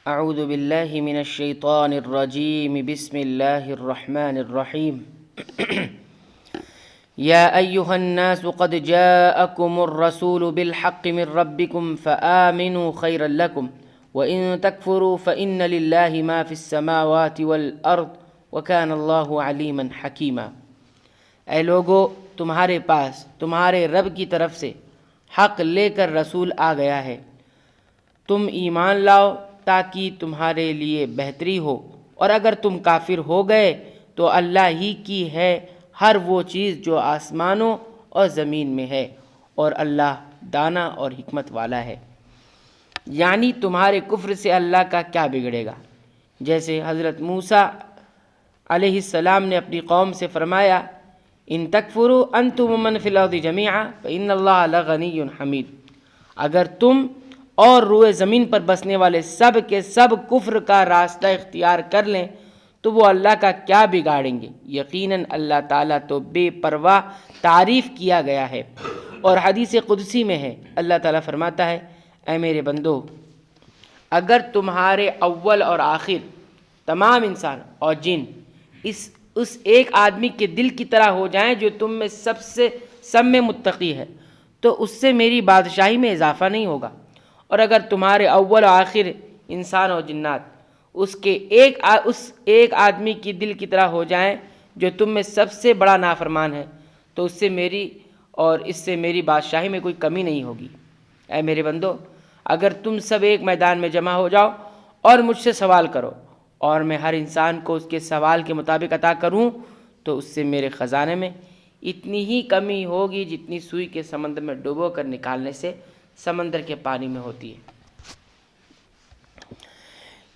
اعوذ باللہ من الشیطان الرجیم بسم اللہ الرحمن الرحیم یا ایہا الناس قد جاءکم الرسول بالحق من ربکم فآمنوا خیرا لکم وإن تکفروا فإن للہ ما فی السماوات والارض وکان اللہ علیما حکیما۔ اے لوگو، تمہارے پاس تمہارے رب کی طرف سے حق لے کر رسول آ گیا ہے، تم ایمان لاؤ تاکہ تمہارے لیے بہتری ہو، اور اگر تم کافر ہو گئے تو اللہ ہی کی ہے ہر وہ چیز جو آسمانوں اور زمین میں ہے، اور اللہ دانا اور حکمت والا ہے۔ یعنی تمہارے کفر سے اللہ کا کیا بگڑے گا؟ جیسے حضرت موسیٰ علیہ السلام نے اپنی قوم سے فرمایا، ان تکفروا انتم ومن فی الارض جمیعا فإن اللہ لغنی حمید۔ اگر تم اور روئے زمین پر بسنے والے سب کے سب کفر کا راستہ اختیار کر لیں تو وہ اللہ کا کیا بگاڑیں گے؟ یقیناً اللہ تعالیٰ تو بے پرواہ تعریف کیا گیا ہے۔ اور حدیث قدسی میں ہے، اللہ تعالیٰ فرماتا ہے، اے میرے بندو، اگر تمہارے اول اور آخر تمام انسان اور جن اس ایک آدمی کے دل کی طرح ہو جائیں جو تم میں سب میں متقی ہے تو اس سے میری بادشاہی میں اضافہ نہیں ہوگا، اور اگر تمہارے اول و آخر انسان اور جنات اس ایک آدمی کی دل کی طرح ہو جائیں جو تم میں سب سے بڑا نافرمان ہے تو اس سے میری بادشاہی میں کوئی کمی نہیں ہوگی۔ اے میرے بندو، اگر تم سب ایک میدان میں جمع ہو جاؤ اور مجھ سے سوال کرو اور میں ہر انسان کو اس کے سوال کے مطابق عطا کروں تو اس سے میرے خزانے میں اتنی ہی کمی ہوگی جتنی سوئی کے سمندر میں ڈبو کر نکالنے سے سمندر کے پانی میں ہوتی ہے۔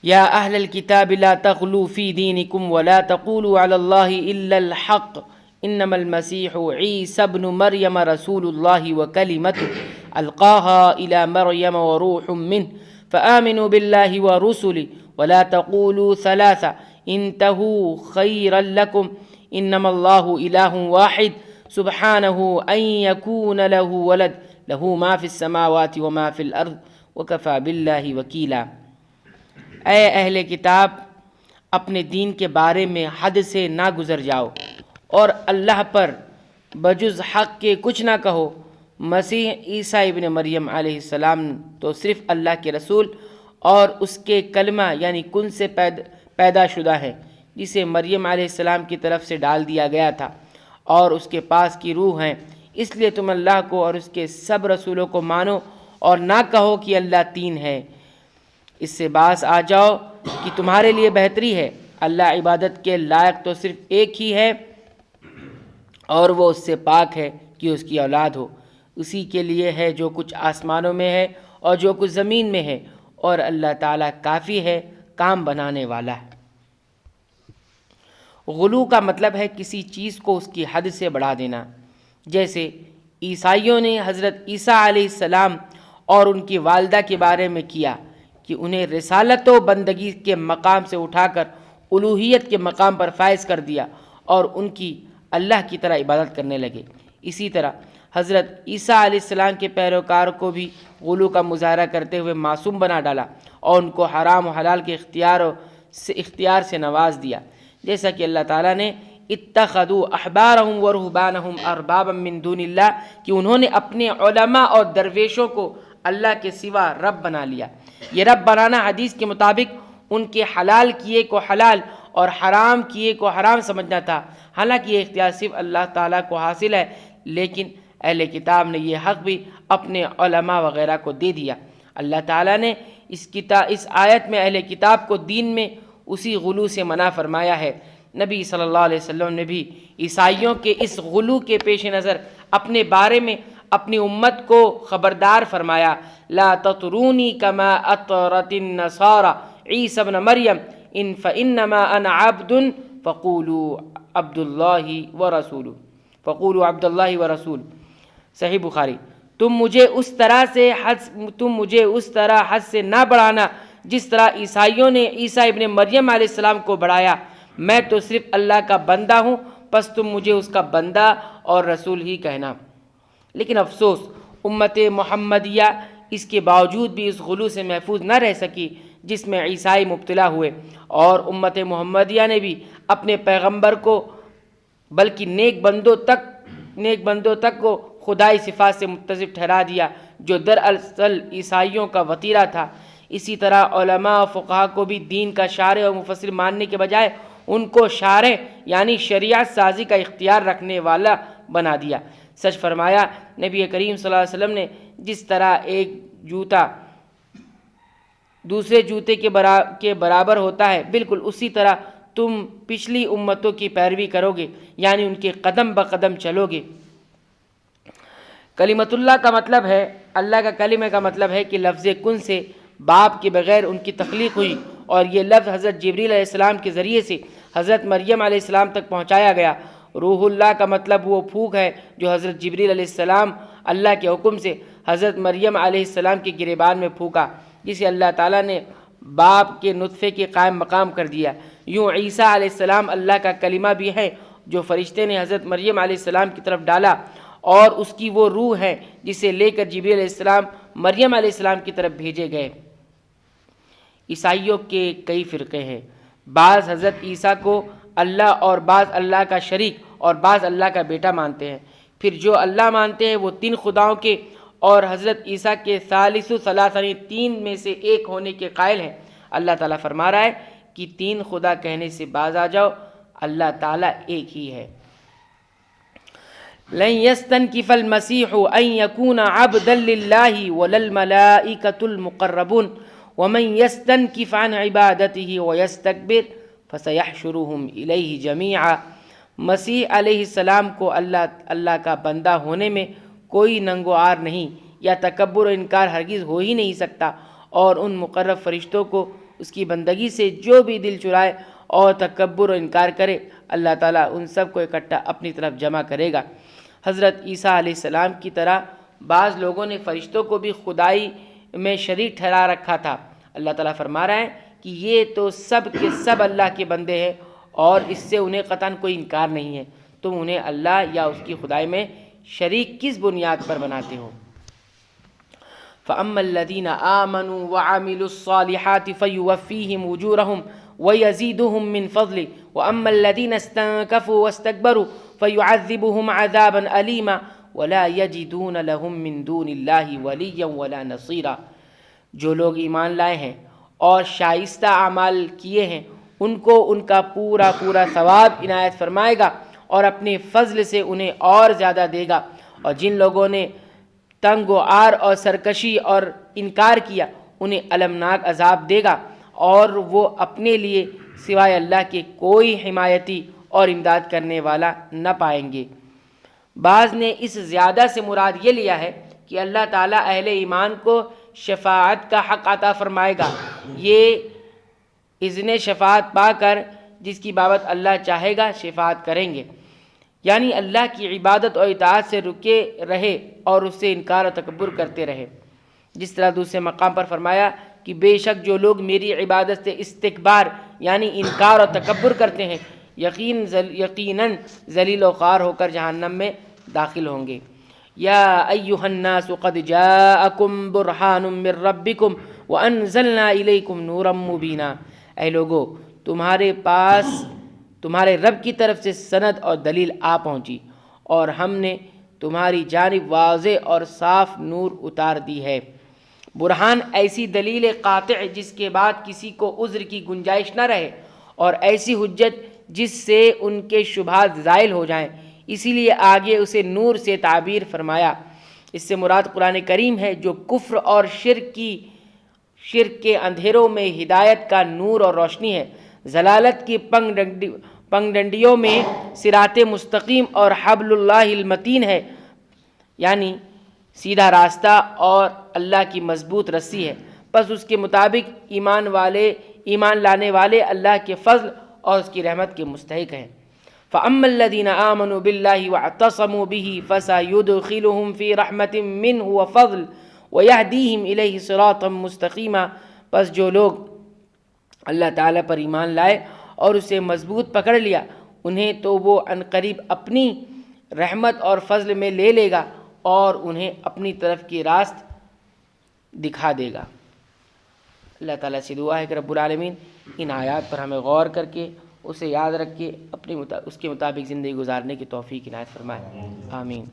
یا اہل الکتاب لا تغلوا فی دینکم ولا تقولوا علی اللہ الا الحق انما المسیح عیسی ابن مریم رسول اللہ وکلمتہ القاها الى مریم وروح منہ فآمنوا باللہ ورسلہ ولا تقولوا ثلاثہ انتہوا خیرا لکم انما اللہ الہ واحد سبحانہ ان یکون لہ ولد لہو ما فی السماوات وما فی الارض وکفی باللہ وکیلا۔ اے اہل کتاب، اپنے دین کے بارے میں حد سے نہ گزر جاؤ اور اللہ پر بجز حق کے کچھ نہ کہو۔ مسیح عیسیٰ ابن مریم علیہ السلام تو صرف اللہ کے رسول اور اس کے کلمہ یعنی کن سے پیدا شدہ ہے، جسے مریم علیہ السلام کی طرف سے ڈال دیا گیا تھا، اور اس کے پاس کی روح ہیں۔ اس لیے تم اللہ کو اور اس کے سب رسولوں کو مانو اور نہ کہو کہ اللہ تین ہے۔ اس سے باز آ جاؤ کہ تمہارے لیے بہتری ہے۔ اللہ عبادت کے لائق تو صرف ایک ہی ہے، اور وہ اس سے پاک ہے کہ اس کی اولاد ہو۔ اسی کے لیے ہے جو کچھ آسمانوں میں ہے اور جو کچھ زمین میں ہے، اور اللہ تعالیٰ کافی ہے، کام بنانے والا ہے۔ غلو کا مطلب ہے کسی چیز کو اس کی حد سے بڑھا دینا، جیسے عیسائیوں نے حضرت عیسیٰ علیہ السلام اور ان کی والدہ کے بارے میں کیا کہ انہیں رسالت و بندگی کے مقام سے اٹھا کر الوہیت کے مقام پر فائز کر دیا اور ان کی اللہ کی طرح عبادت کرنے لگے۔ اسی طرح حضرت عیسیٰ علیہ السلام کے پیروکار کو بھی غلو کا مظاہرہ کرتے ہوئے معصوم بنا ڈالا اور ان کو حرام و حلال کے اختیار سے نواز دیا، جیسا کہ اللہ تعالیٰ نے اتخذوا احبارهم ورهبانهم اربابا من دون اللہ، کہ انہوں نے اپنے علماء اور درویشوں کو اللہ کے سوا رب بنا لیا۔ یہ رب بنانا حدیث کے مطابق ان کے حلال کیے کو حلال اور حرام کیے کو حرام سمجھنا تھا، حالانکہ یہ اختیار صرف اللہ تعالیٰ کو حاصل ہے، لیکن اہل کتاب نے یہ حق بھی اپنے علماء وغیرہ کو دے دیا۔ اللہ تعالیٰ نے اس آیت میں اہل کتاب کو دین میں اسی غلو سے منع فرمایا ہے۔ نبی صلی اللہ علیہ وسلم نے بھی عیسائیوں کے اس غلو کے پیش نظر اپنے بارے میں اپنی امت کو خبردار فرمایا، لا تطرونی کما اطرت النصارى عیسی ابن مریم فانما انا عبد فقولوا عبد اللہ ورسول۔ صحیح بخاری۔ تم مجھے اس طرح حد سے نہ بڑھانا جس طرح عیسائیوں نے عیسیٰ ابن مریم علیہ السلام کو بڑھایا۔ میں تو صرف اللہ کا بندہ ہوں، پس تم مجھے اس کا بندہ اور رسول ہی کہنا۔ لیکن افسوس، امت محمدیہ اس کے باوجود بھی اس غلو سے محفوظ نہ رہ سکی، جس میں عیسائی مبتلا ہوئے، اور امت محمدیہ نے بھی اپنے پیغمبر کو بلکہ نیک بندوں تک کو خدائی صفات سے متصف ٹھہرا دیا، جو دراصل عیسائیوں کا وتیرہ تھا۔ اسی طرح علماء و فقہا کو بھی دین کا شارع اور مفسر ماننے کے بجائے ان کو شارع یعنی شریعت سازی کا اختیار رکھنے والا بنا دیا۔ سچ فرمایا نبی کریم صلی اللہ علیہ وسلم نے، جس طرح ایک جوتا دوسرے جوتے کے برابر ہوتا ہے، بالکل اسی طرح تم پچھلی امتوں کی پیروی کرو گے، یعنی ان کے قدم بقدم چلو گے۔ کلمۃ اللہ کا مطلب ہے، اللہ کا کلمہ کا مطلب ہے کہ لفظ کن سے باپ کے بغیر ان کی تخلیق ہوئی، اور یہ لفظ حضرت جبریل علیہ السلام کے ذریعے سے حضرت مریم علیہ السلام تک پہنچایا گیا۔ روح اللہ کا مطلب وہ پھونک ہے جو حضرت جبریل علیہ السلام اللہ کے حکم سے حضرت مریم علیہ السلام کے گریبان میں پھونکا، جسے اللہ تعالیٰ نے باپ کے نطفے کے قائم مقام کر دیا۔ یوں عیسیٰ علیہ السلام اللہ کا کلمہ بھی ہے جو فرشتے نے حضرت مریم علیہ السلام کی طرف ڈالا، اور اس کی وہ روح ہے جسے لے کر جبریل علیہ السلام مریم علیہ السلام کی طرف بھیجے گئے۔ عیسائیوں کے کئی فرقے ہیں، بعض حضرت عیسیٰ کو اللہ اور بعض اللہ کا شریک اور بعض اللہ کا بیٹا مانتے ہیں۔ پھر جو اللہ مانتے ہیں وہ تین خداؤں کے اور حضرت عیسیٰ کے ثالث ثلاثہ تین میں سے ایک ہونے کے قائل ہیں۔ اللہ تعالیٰ فرما رہا ہے کہ تین خدا کہنے سے باز آ جاؤ، اللہ تعالیٰ ایک ہی ہے۔ لن يستنكف المسيح ان يكون عبدا لله ولا الملائكة المقربون ومن يستنكف عن عبادته ويستكبر فسيحشرهم اليه جميعا۔ مسیح علیہ السلام کو اللہ کا بندہ ہونے میں کوئی ننگ و عار نہیں یا تکبر و انکار ہرگز ہو ہی نہیں سکتا، اور ان مقرب فرشتوں کو اس کی بندگی سے جو بھی دل چرائے اور تکبر و انکار کرے، اللہ تعالیٰ ان سب کو اکٹھا اپنی طرف جمع کرے گا۔ حضرت عیسیٰ علیہ السلام کی طرح بعض لوگوں نے فرشتوں کو بھی خدائی میں شریک ٹھہرا رکھا تھا۔ اللہ تعالیٰ فرما رہا ہے کہ یہ تو سب کے سب اللہ کے بندے ہیں، اور اس سے انہیں قطعاً کوئی انکار نہیں ہے، تم انہیں اللہ یا اس کی خدائی میں شریک کس بنیاد پر بناتے ہو؟ فَأَمَّا الَّذِينَ آمَنُوا وَعَمِلُوا الصَّالِحَاتِ فَيُوَفِّيهِمْ أُجُورَهُمْ وَيَزِيدُهُمْ مِنْ فَضْلِهِ وَأَمَّا الَّذِينَ اسْتَنكَفُوا وَاسْتَكْبَرُوا فَيُعَذِّبُهُمْ عَذَابًا أَلِيمًا وَلَا يَجِدُونَ لَهُم مِّن دُونِ اللَّهِ وَلِيًّا وَلَا نَصِيرًا۔ جو لوگ ایمان لائے ہیں اور شائستہ اعمال کیے ہیں، ان کو ان کا پورا ثواب عنایت فرمائے گا، اور اپنے فضل سے انہیں اور زیادہ دے گا۔ اور جن لوگوں نے تنگ و عار اور سرکشی اور انکار کیا، انہیں المناک عذاب دے گا، اور وہ اپنے لیے سوائے اللہ کے کوئی حمایتی اور امداد کرنے والا نہ پائیں گے۔ بعض نے اس زیادہ سے مراد یہ لیا ہے کہ اللہ تعالیٰ اہل ایمان کو شفاعت کا حق عطا فرمائے گا، یہ اذن شفاعت پا کر جس کی بابت اللہ چاہے گا شفاعت کریں گے، یعنی اللہ کی عبادت اور اطاعت سے رکے رہے اور اس سے انکار و تکبر کرتے رہے۔ جس طرح دوسرے مقام پر فرمایا کہ بے شک جو لوگ میری عبادت سے استکبار یعنی انکار اور تکبر کرتے ہیں، یقیناً ذلیل و خوار ہو کر جہنم میں داخل ہوں گے۔ یا ایھا الناس قد جاءکم برہان من ربکم وانزلنا الیکم نورا مبینا۔ اے لوگو، تمہارے پاس تمہارے رب کی طرف سے سند اور دلیل آ پہنچی، اور ہم نے تمہاری جانب واضح اور صاف نور اتار دی ہے۔ برہان ایسی دلیل قاطع جس کے بعد کسی کو عذر کی گنجائش نہ رہے، اور ایسی حجت جس سے ان کے شبہات زائل ہو جائیں، اسی لیے آگے اسے نور سے تعبیر فرمایا۔ اس سے مراد قرآن کریم ہے جو کفر اور شرک کے اندھیروں میں ہدایت کا نور اور روشنی ہے، ضلالت کی پنگ ڈنڈیوں میں صراط مستقیم اور حبل اللہ المتین ہے، یعنی سیدھا راستہ اور اللہ کی مضبوط رسی ہے۔ پس اس کے مطابق ایمان لانے والے اللہ کے فضل اور اس کی رحمت کے مستحق ہیں۔ فَأَمَّا الَّذِينَ آمَنُوا بِاللَّهِ وَاعْتَصَمُوا بِهِ فَسَيُدْخِلُهُمْ فِي رَحْمَةٍ مِّنْهُ وَفَضْلٍ وَيَهْدِيهِمْ إِلَيْهِ صِرَاطًا مُسْتَقِيمًا۔ پس جو لوگ اللہ تعالیٰ پر ایمان لائے اور اسے مضبوط پکڑ لیا، انہیں تو وہ عنقریب اپنی رحمت اور فضل میں لے لے گا اور انہیں اپنی طرف کی راست دکھا دے گا۔ اللہ تعالیٰ سے دعا ہے کہ رب العالمین ان آیات پر ہمیں غور کر کے اسے یاد رکھ کے اس کے مطابق زندگی گزارنے کی توفیق عنایت فرمائے، آمین۔